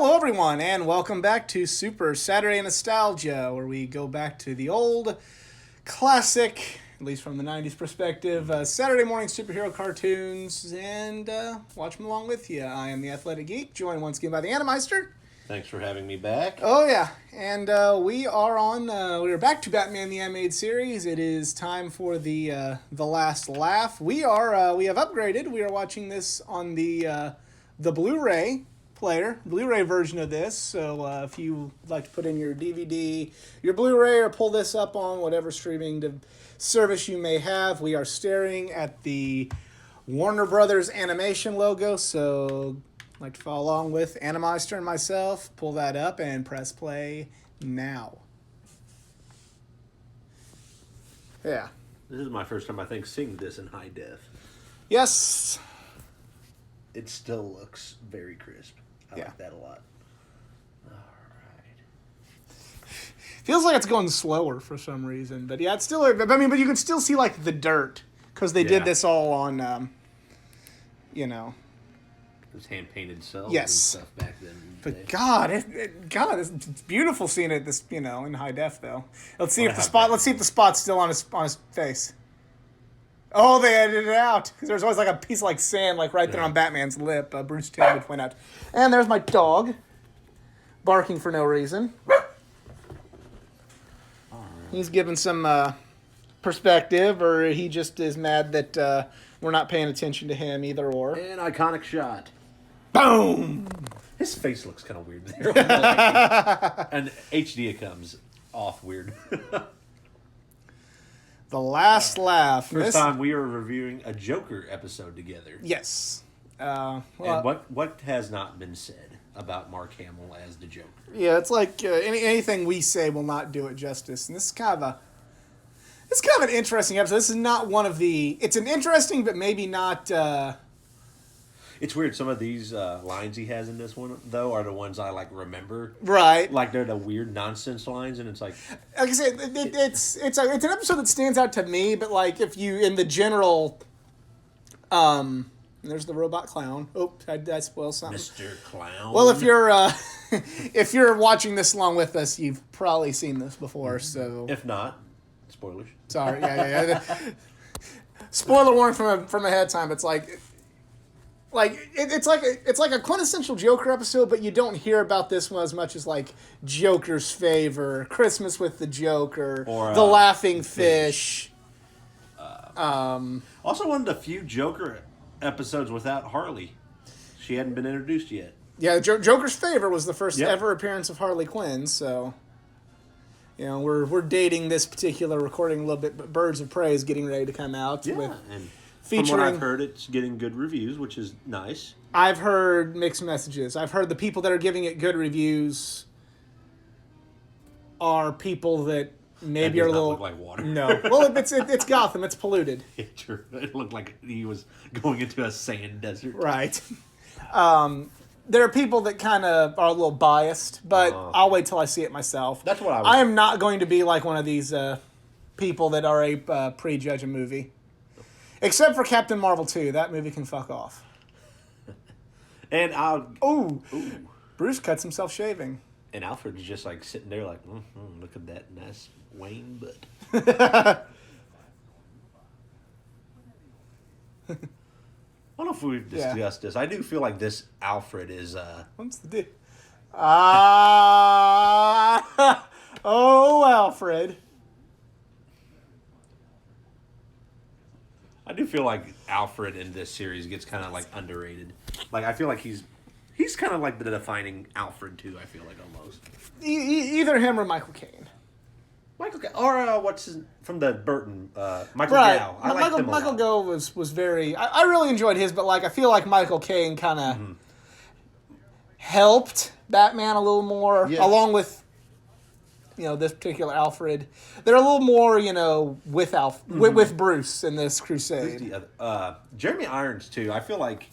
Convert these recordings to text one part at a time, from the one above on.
Hello, everyone, and welcome back to Super Saturday Nostalgia, where we go back to the old classic, at least from the 90s perspective, Saturday morning superhero cartoons, and watch them along with you. I am the Athletic Geek, joined once again by the Animeister. Thanks for having me back. Oh, yeah, and we are back to Batman the Animated Series. It is time for the last laugh. We have upgraded. We are watching this on the Blu-ray player, Blu-ray version of this. So if you like to put in your DVD, your Blu-ray, or pull this up on whatever streaming service you may have, we are staring at the Warner Brothers animation logo. So like to follow along with Animeister and myself, pull that up and press play now. Yeah. This is my first time, I think, seeing this in high def. Yes. It still looks very crisp. I Yeah. like that a lot. All right. Feels like it's going slower for some reason, but yeah, it's still. I mean, but you can still see like the dirt because they did this all on, Those hand-painted cells Yes. and stuff back then. But God, it's beautiful seeing it this in high def though. Let's see if the spot's still on his face. Oh, they edited it out because there's always like a piece of like sand like right there on Batman's lip. Bruce Timm would point out. And there's my dog barking for no reason. He's giving some perspective, or he just is mad that we're not paying attention to him, either or. An iconic shot. Boom! His face looks kind of weird there. And HD it comes off weird. The last laugh. First time we are reviewing a Joker episode together. Yes. And what has not been said about Mark Hamill as the Joker? Yeah, it's like anything we say will not do it justice. And this is kind of an interesting episode. This is not one of the... It's an interesting, but maybe not... It's weird. Some of these lines he has in this one, though, are the ones I, remember. Right. Like, they're the weird nonsense lines, and it's like... Like I said, it's an episode that stands out to me, but, like, if you... In the general... There's the robot clown. Oh, I spoiled something. Mr. Clown. Well, if you're if you're watching this along with us, you've probably seen this before. So if not, spoilers. Sorry. Yeah. Spoiler warning from ahead of time. It's it's like a quintessential Joker episode, but you don't hear about this one as much as like Joker's Favor, Christmas with the Joker, or The Laughing Fish. Also, one of the few Joker episodes without Harley. She hadn't been introduced yet. Yeah, Joker's Favor was the first ever appearance of Harley Quinn, so we're dating this particular recording a little bit, but Birds of Prey is getting ready to come out. Yeah, and from what I've heard, it's getting good reviews, which is nice. I've heard mixed messages. I've heard the people that are giving it good reviews are people that maybe are a little... Look like water. No. Well, it's Gotham. It's polluted. Yeah, true. It looked like he was going into a sand desert. Right. There are people that kind of are a little biased, but I'll wait till I see it myself. That's what I am not going to be like one of these people that are prejudge a movie. Except for Captain Marvel 2. That movie can fuck off. And Ooh. Bruce cuts himself shaving. And Alfred's just like sitting there like, look at that nice Wayne butt. I don't know if we've discussed this. I do feel like this Alfred is... What's the deal? Oh, Alfred. I do feel like Alfred in this series gets kind of like underrated. Like, I feel like he's kind of like the defining Alfred too, I feel like, almost. Either him or Michael Caine. Or what's his, from the Burton, Michael right. Gow. I liked him a Michael lot. Gow was very... I really enjoyed his, but like I feel like Michael Caine kind of helped Batman a little more, along with this particular Alfred. They're a little more, with with Bruce in this crusade. Jeremy Irons too. I feel like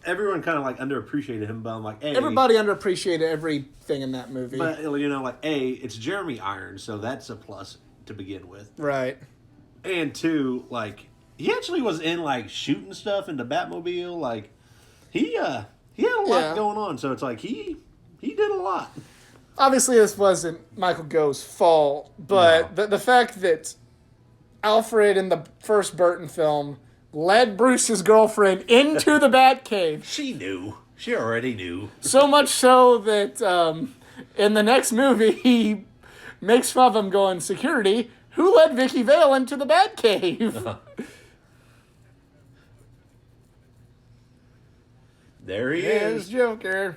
everyone kind of like underappreciated him, but I'm like, hey, everybody underappreciated everything in that movie. But it's Jeremy Irons, so that's a plus to begin with, right? And two, like he actually was in like shooting stuff in the Batmobile. Like he He had a lot going on, so it's like he did a lot. Obviously, this wasn't Michael Go's fault, but the fact that Alfred in the first Burton film led Bruce's girlfriend into the Batcave. She knew. She already knew. So much so that in the next movie, he makes fun of him going, security, who led Vicki Vale into the Batcave? There he There's is. Joker.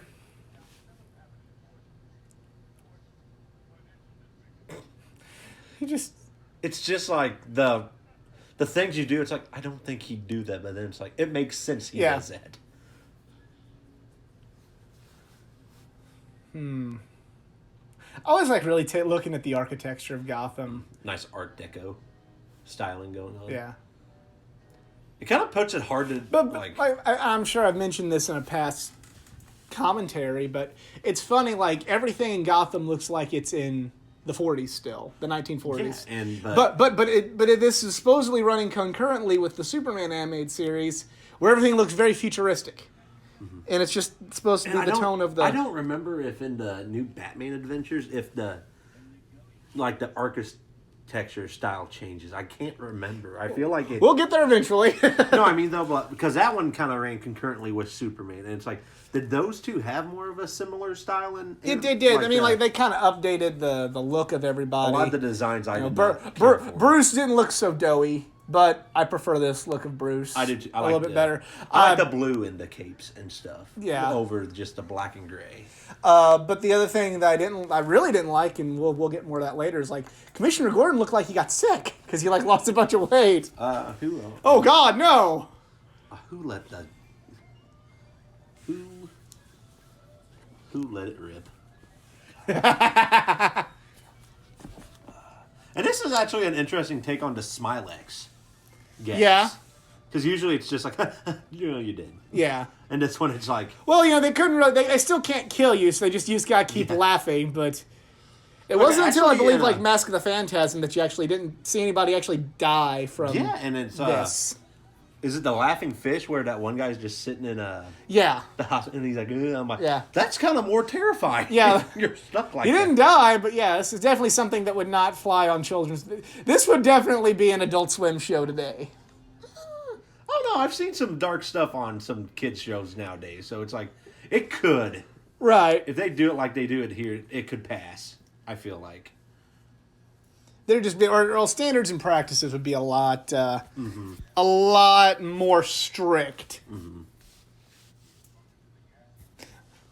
He just... It's just like the things you do, it's like, I don't think he'd do that, but then it's like, it makes sense he does that. I always like really looking at the architecture of Gotham. Nice Art Deco styling going on. Yeah. It kind of puts it hard to, But like... I'm sure I've mentioned this in a past commentary, but it's funny, like, everything in Gotham looks like it's in the 40s still, the 1940s. Yeah, and But this is supposedly running concurrently with the Superman animated series, where everything looks very futuristic. Mm-hmm. And it's just supposed to be the tone of the... I don't remember if in the new Batman Adventures, if the architecture style changes. I can't remember. I feel like it... We'll get there eventually. No, I mean, though, but because that one kind of ran concurrently with Superman, and it's like, did those two have more of a similar style? It did. I mean, like, they kind of updated the look of everybody. A lot of the designs I Bruce didn't look so doughy, but I prefer this look of Bruce. I did. A little bit better. I like the blue in the capes and stuff. Yeah. Over just the black and gray. But the other thing that I really didn't like, and we'll get more of that later, is like Commissioner Gordon looked like he got sick because he like lost a bunch of weight. Who? Oh God, no! Who let the? Who let it rip? And this is actually an interesting take on the Smilex gas. Yeah. Because usually it's just like, you did. Yeah. And this one it's like... Well, they couldn't really... They still can't kill you, so you just gotta keep laughing, but... It wasn't until, I believe, like Mask of the Phantasm that you actually didn't see anybody actually die from and it's... this. Is it the laughing fish where that one guy's just sitting in the hospital and he's like, I'm like, that's kind of more terrifying. Yeah. You're stuck like He that. didn't die, but yeah, this is definitely something that would not fly on children's... This would definitely be an Adult Swim show today. Oh, no, I've seen some dark stuff on some kids' shows nowadays, so it's like, it could. Right. If they do it like they do it here, it could pass, I feel like. There'd just be, or standards and practices would be a lot more strict. Mm-hmm.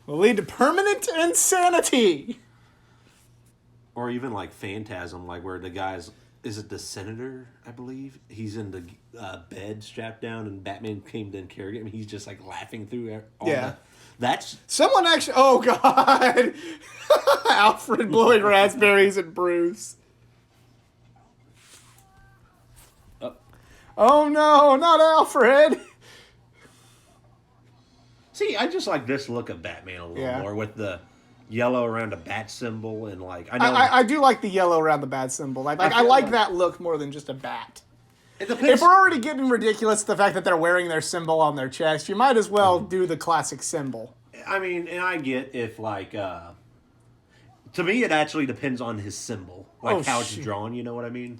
Will lead to permanent insanity. Or even like Phantasm, like where the guy's, is it the senator, I believe? He's in the bed strapped down and Batman came to interrogate him. He's just like laughing through all that's... Someone actually, oh God. Alfred blowing raspberries at Bruce. Oh no, not Alfred! See, I just like this look of Batman a little more with the yellow around a bat symbol and like I do like the yellow around the bat symbol. I like that look more than just a bat. It depends. If we're already getting ridiculous, the fact that they're wearing their symbol on their chest, you might as well do the classic symbol. I mean, and I get if like to me it actually depends on his symbol, like how it's drawn. You know what I mean?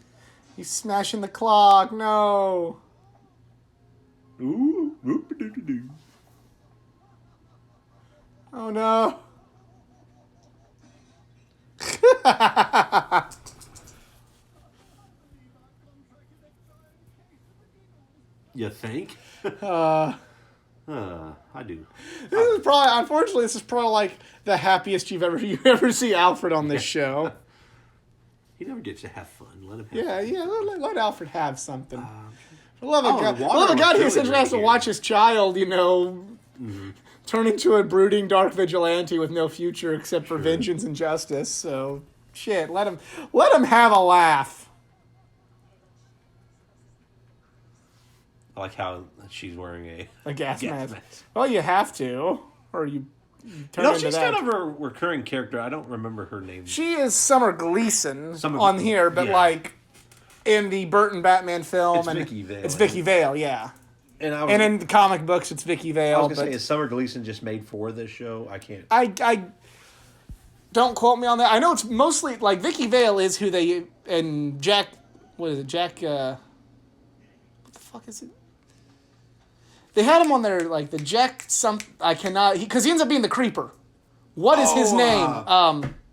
He's smashing the clock. No. Ooh. Whoop-a-doo-doo-doo. Oh no. You think? I do. This is probably like the happiest you ever see Alfred on this show. He never gets to have fun. Let him have fun. Let Alfred have something. For love of God, he essentially has to watch his child, turn into a brooding dark vigilante with no future except for vengeance and justice. So, shit, let him have a laugh. I like how she's wearing a gas mask. Well, you have to, or you turn into she's that. kind of a recurring character. I don't remember her name. She is Summer Gleason on here, but like in the Burton Batman film, it's Vicki Vale. It's Vicki Vale, yeah. And in the comic books, it's Vicki Vale. I was going to say, is Summer Gleason just made for this show? I can't. I don't quote me on that. I know it's mostly, like, Vicki Vale is who they, and Jack, what is it, Jack, what the fuck is it? They had him on there, like, the Jack I cannot, because he ends up being the Creeper. What is his name?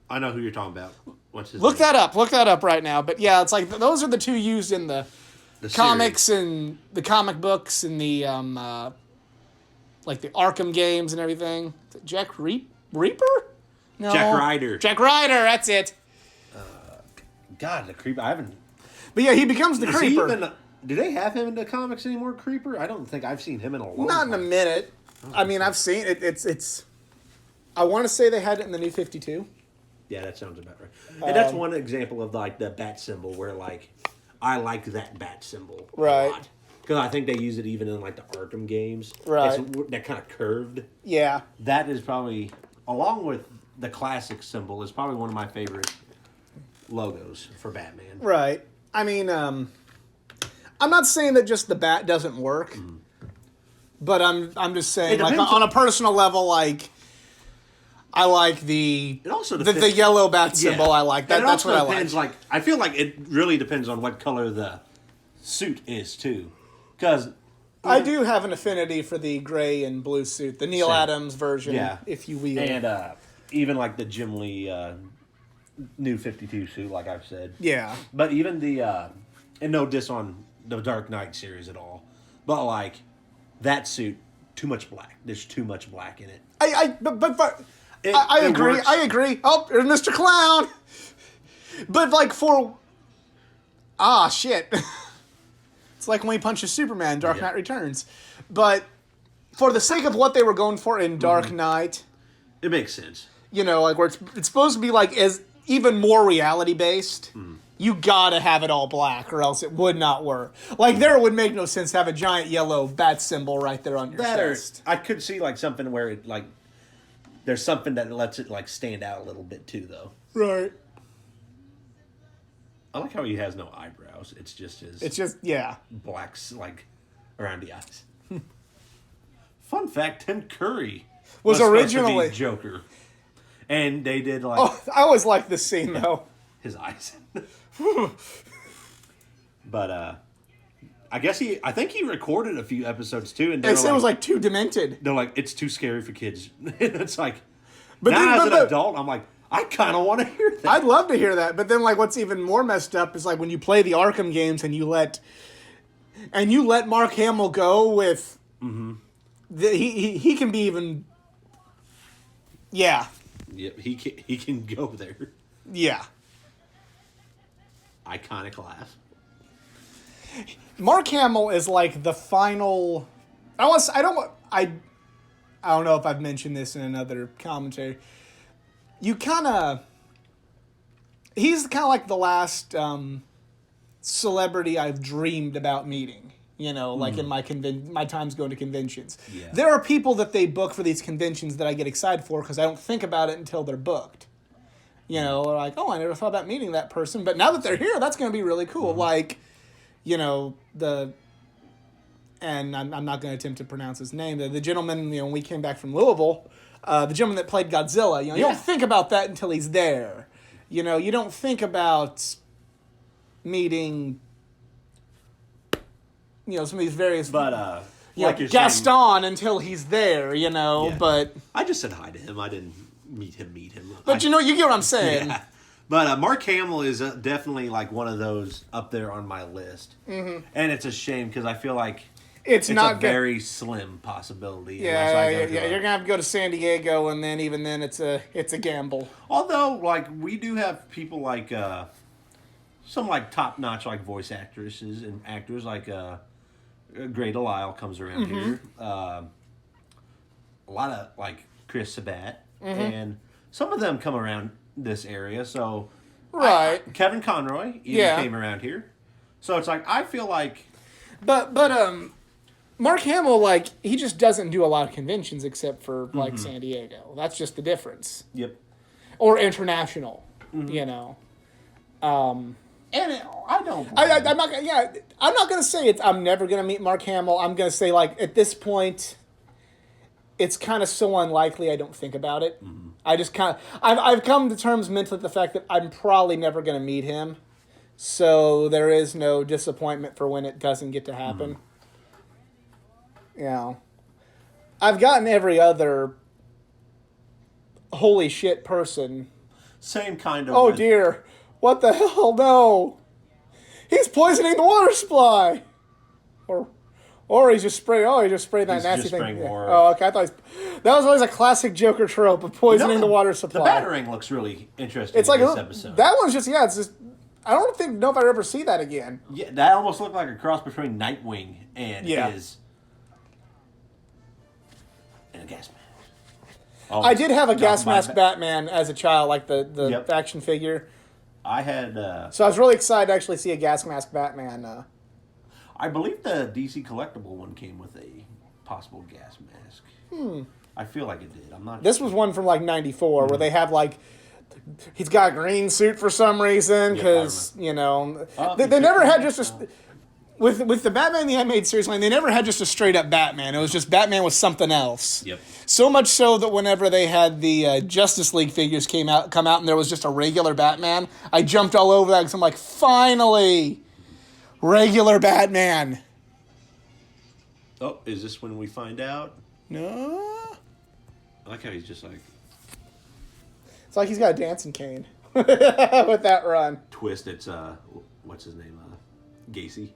I know who you're talking about. What's his Look name? that up right now. But yeah, it's like, those are the two used in the comics series. and the comic books and the, like, the Arkham games and everything. Is it Jack Reaper? No. Jack Ryder. Jack Ryder, that's it. God, the Creeper. I haven't. But yeah, he becomes the Creeper. Do they have him in the comics anymore, Creeper? I don't think I've seen him in a long Not in a time. minute. I mean, I've seen it. It's. I want to say they had it in the New 52. Yeah, that sounds about right. And that's one example of, like, the bat symbol where, like, I like that bat symbol a lot. Because I think they use it even in, like, the Arkham games. Right. That kind of curved. Yeah. That is probably, along with the classic symbol, is probably one of my favorite logos for Batman. Right. I mean, I'm not saying that just the bat doesn't work, but I'm just saying, like, on a personal level, like, I like the yellow bat symbol. Yeah. I like that. That's what I like. Like, I feel like it really depends on what color the suit is too, because I do have an affinity for the gray and blue suit, the Neil Adams version, if you will, and even like the Jim Lee New 52 suit, like I've said. Yeah, but even the and no diss on the Dark Knight series at all, but like that suit, too much black. There's too much black in it. I agree. Works. I agree. Oh, there's Mr. Clown. But like shit. It's like when he punches Superman, Dark Knight Returns. But for the sake of what they were going for in Dark Knight, it makes sense. You know, like where it's supposed to be like as even more reality based. You gotta have it all black, or else it would not work. Like there would make no sense to have a giant yellow bat symbol right there on your chest. I could see like something where it like. There's something that lets it, like, stand out a little bit, too, though. Right. I like how he has no eyebrows. It's just his... It's just, yeah. Blacks, like, around the eyes. Fun fact, Tim Curry was originally... supposed to be Joker. And they did, like... Oh, I always liked this scene, though. His eyes. But, I think he recorded a few episodes, too. And they said it was, like, too demented. They're like, it's too scary for kids. It's like... But now, as an adult, I'm like, I kind of want to hear that. I'd love to hear that. But then, like, what's even more messed up is, like, when you play the Arkham games and you let Mark Hamill go with... he can be even... Yeah. Yep, he can go there. Yeah. Iconic laugh. Mark Hamill is like the final. I don't know if I've mentioned this in another commentary. He's kind of like the last celebrity I've dreamed about meeting. You know, like in my times going to conventions. Yeah. There are people that they book for these conventions that I get excited for because I don't think about it until they're booked. You know, like, oh, I never thought about meeting that person, but now that they're here, that's going to be really cool. Like. You know, and I'm not going to attempt to pronounce his name. The gentleman, you know, when we came back from Louisville, the gentleman that played Godzilla, you know, you don't think about that until he's there. You know, you don't think about meeting, you know, some of these various... But, like Gaston until he's there, you know, but... I just said hi to him. I didn't meet him. But, you get what I'm saying. Yeah. But Mark Hamill is definitely like one of those up there on my list, and it's a shame because I feel like it's not a very slim possibility. Yeah, you're gonna have to go to San Diego, and then even then it's a gamble. Although, like we do have people like some like top notch like voice actresses and actors like Grey DeLisle comes around here. A lot of like Chris Sabat, and some of them come around this area, so Kevin Conroy even came around here, so it's like I feel like, but Mark Hamill, like, he just doesn't do a lot of conventions except for like San Diego. That's just the difference. Yep. Or international, you know. And I don't. I'm not. Yeah, I'm not gonna say it's. I'm never gonna meet Mark Hamill. I'm gonna say like at this point, it's kind of so unlikely. I don't think about it. Mm-hmm. I just kind of. I've come to terms mentally with the fact that I'm probably never gonna meet him, so there is no disappointment for when it doesn't get to happen. Mm-hmm. You know, I've gotten every other holy shit person. Same kind of. Oh dear. What the hell? No. He's poisoning the water supply. Or he's just spraying. Oh, he just sprayed that nasty thing. More. Oh, okay. I thought that was always a classic Joker trope of poisoning the water supply. The Batarang looks really interesting. It's like this episode. That one's just It's just. I don't know if I ever see that again. Yeah, that almost looked like a cross between Nightwing and his. And a gas mask. Oh, I did have a gas mask Batman as a child, like the action figure. I had. So I was really excited to actually see a gas mask Batman. I believe the DC collectible one came with a possible gas mask. I feel like it did. I'm not. This was one from like '94 where they have like. He's got a green suit for some reason because they never had just a. With the Batman the Animated Series line, they never had just a straight up Batman. It was just Batman with something else. Yep. So much so that whenever they had the Justice League figures come out, and there was just a regular Batman, I jumped all over that because I'm like, finally, regular Batman. Oh, is this when we find out? No. I like how he's just like. It's like he's got a dancing cane with that run. Twist. It's what's his name? Gacy.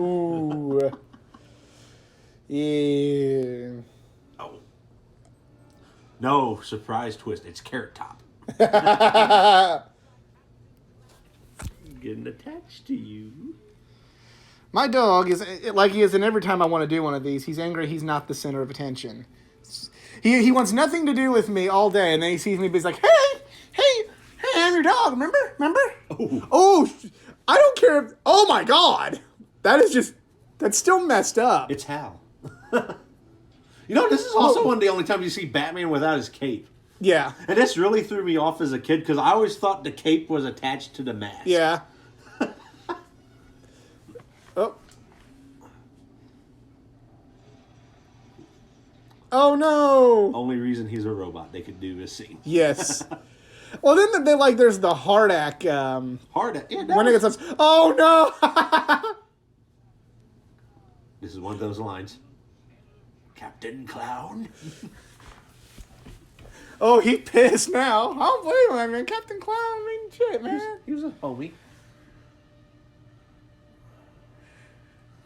Ooh. Yeah. Oh. No, surprise twist. It's Carrot Top. Getting attached to you. My dog is like he is, and every time I want to do one of these, he's angry he's not the center of attention. He wants nothing to do with me all day, and then he sees me, but he's like, hey, I'm your dog, remember? Oh, I don't care. Oh, my God. That's still messed up. It's Hal. This is also one of the only times you see Batman without his cape. Yeah. And this really threw me off as a kid, because I always thought the cape was attached to the mask. Yeah. Oh, no. Only reason he's a robot they could do this scene. Yes. Well, then there's the Hardak. Hardak? Yeah, when it gets up. Oh, no. This is one of those lines. Captain Clown. Oh, he pissed now. Oh, wait a minute, Captain Clown. I mean, shit, man. He was a homie.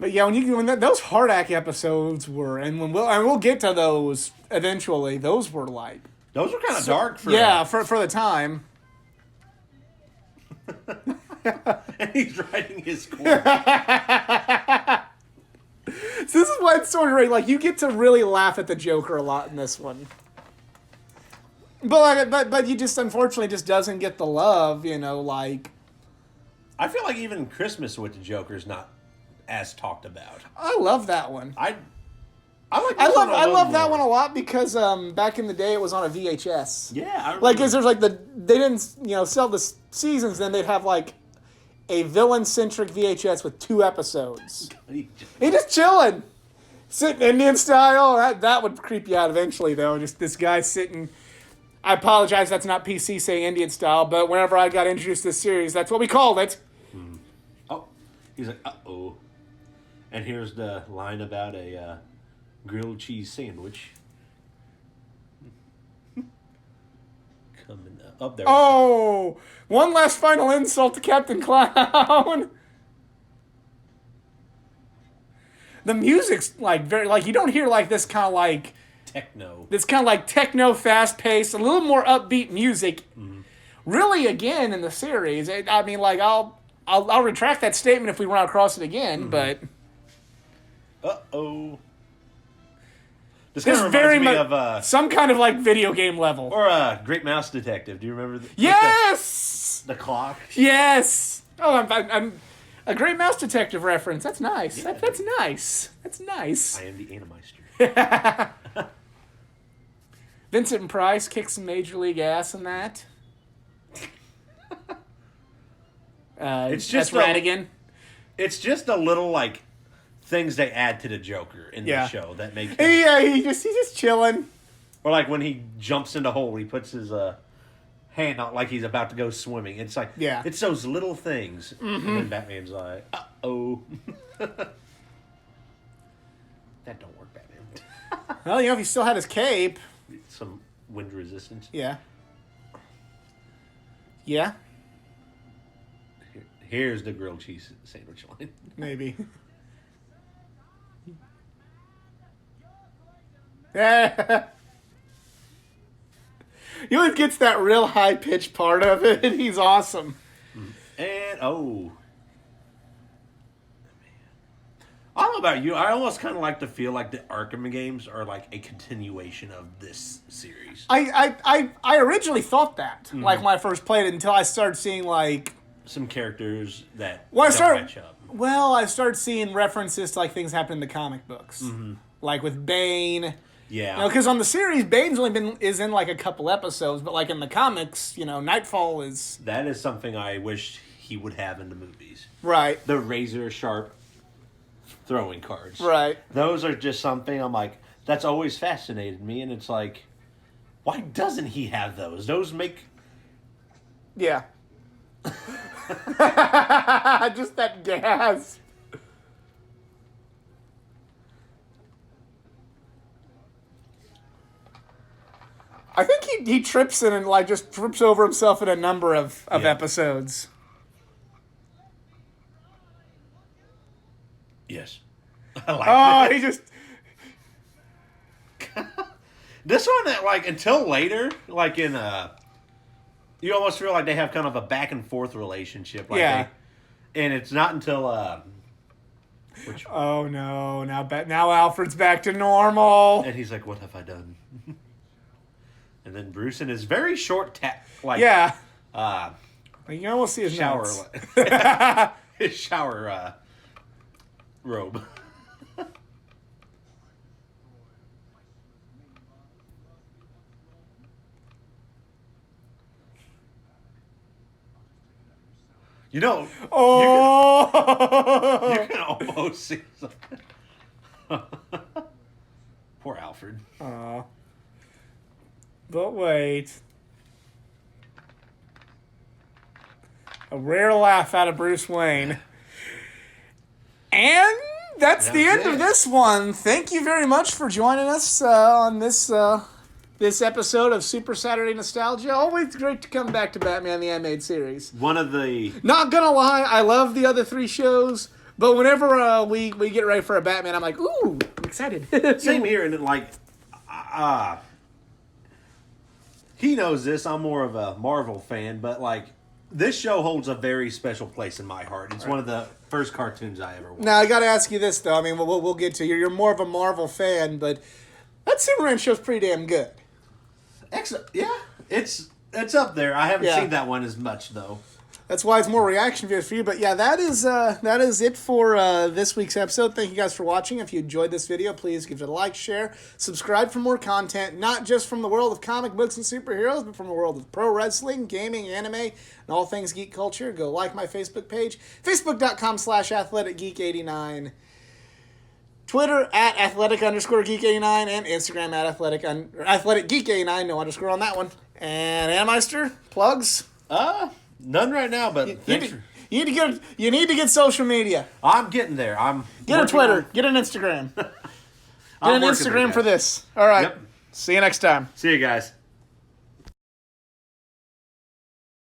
But yeah, when those Hardak episodes were, and we'll get to those eventually. Those were like those were kind of dark for for the time. And he's riding his corn. So this is why it's so great. Like you get to really laugh at the Joker a lot in this one. But you just unfortunately just doesn't get the love, like. I feel like even Christmas with the Joker's not as talked about. I love that one. I love that one a lot because back in the day it was on a VHS. Yeah, because there's like they didn't sell the seasons, then they'd have like a villain-centric VHS with 2 episodes. He just chilling, sitting Indian style. That would creep you out eventually, though. Just this guy sitting. I apologize, that's not PC saying Indian style, but whenever I got introduced to this series, that's what we called it. Oh, he's like, uh-oh. And here's the line about a grilled cheese sandwich. Coming up there. Oh, one last final insult to Captain Clown. The music's very you don't hear like this kind of like techno. This kind of like techno, fast paced, a little more upbeat music. Mm-hmm. Really, again in the series, I mean, like I'll retract that statement if we run across it again, but. Uh-oh. This kind of reminds me of some kind of like video game level. Or Great Mouse Detective. Do you remember? Yes! The clock? Yes! Oh, I'm a Great Mouse Detective reference. That's nice. Yeah. That's nice. That's nice. I am the Animeister. Vincent Price kicks some Major League ass in that. It's just that's Radigan. It's just a little like things they add to the Joker in the show that make him, he's just chilling. or like when he jumps in the hole, he puts his hand out like he's about to go swimming. It's like it's those little things, and then Batman's like, "Uh-oh." That don't work, Batman. Well, if he still had his cape. Some wind resistance. Yeah. Yeah. Here's the grilled cheese sandwich line. Maybe. Yeah. He always gets that real high pitched part of it, and he's awesome. And I don't know about you. I almost kind of like to feel like the Arkham games are like a continuation of this series. I originally thought that, like when I first played it, until I started seeing like some characters that don't match up. Well, I started seeing references to like things happen in the comic books, like with Bane. Yeah, because on the series, Bane's only is in like a couple episodes, but like in the comics, Nightfall is. That is something I wish he would have in the movies. Right. The razor sharp throwing cards. Right. Those are just something I'm like, that's always fascinated me, and it's like, why doesn't he have those? Those make. Yeah. Just that gas. I think he trips in and like just trips over himself in a number of episodes. Yes. I like he just... This one, that like, until later, like in, you almost feel like they have kind of a back and forth relationship. Like and it's not until, oh no, now Alfred's back to normal. And he's like, what have I done? And then Bruce in his very short you can almost see his shower, nuts. his shower robe. You can almost see something. Poor Alfred. Aw. But wait. A rare laugh out of Bruce Wayne. And that's the end of this one. Thank you very much for joining us on this episode of Super Saturday Nostalgia. Always great to come back to Batman the Animated Series. Not gonna lie, I love the other three shows, but whenever we get ready for a Batman, I'm like, ooh, I'm excited. Same here, and like, he knows this. I'm more of a Marvel fan, but like, this show holds a very special place in my heart. It's one of the first cartoons I ever watched. Now, I got to ask you this, though. I mean, we'll get to you. You're more of a Marvel fan, but that Superman show's pretty damn good. Excellent. Yeah, it's up there. I haven't seen that one as much, though. That's why it's more reaction videos for you. But yeah, that is it for this week's episode. Thank you guys for watching. If you enjoyed this video, please give it a like, share, subscribe for more content, not just from the world of comic books and superheroes, but from the world of pro wrestling, gaming, anime, and all things geek culture. Go like my Facebook page, facebook.com/athleticgeek89. Twitter @athletic_geek89 and Instagram @athleticgeek89. No underscore on that one. And Anmeister, plugs? None right now, but you need to get social media. I'm getting there. Get a Twitter. Get an Instagram. Get an Instagram for this. All right. Yep. See you next time. See you guys.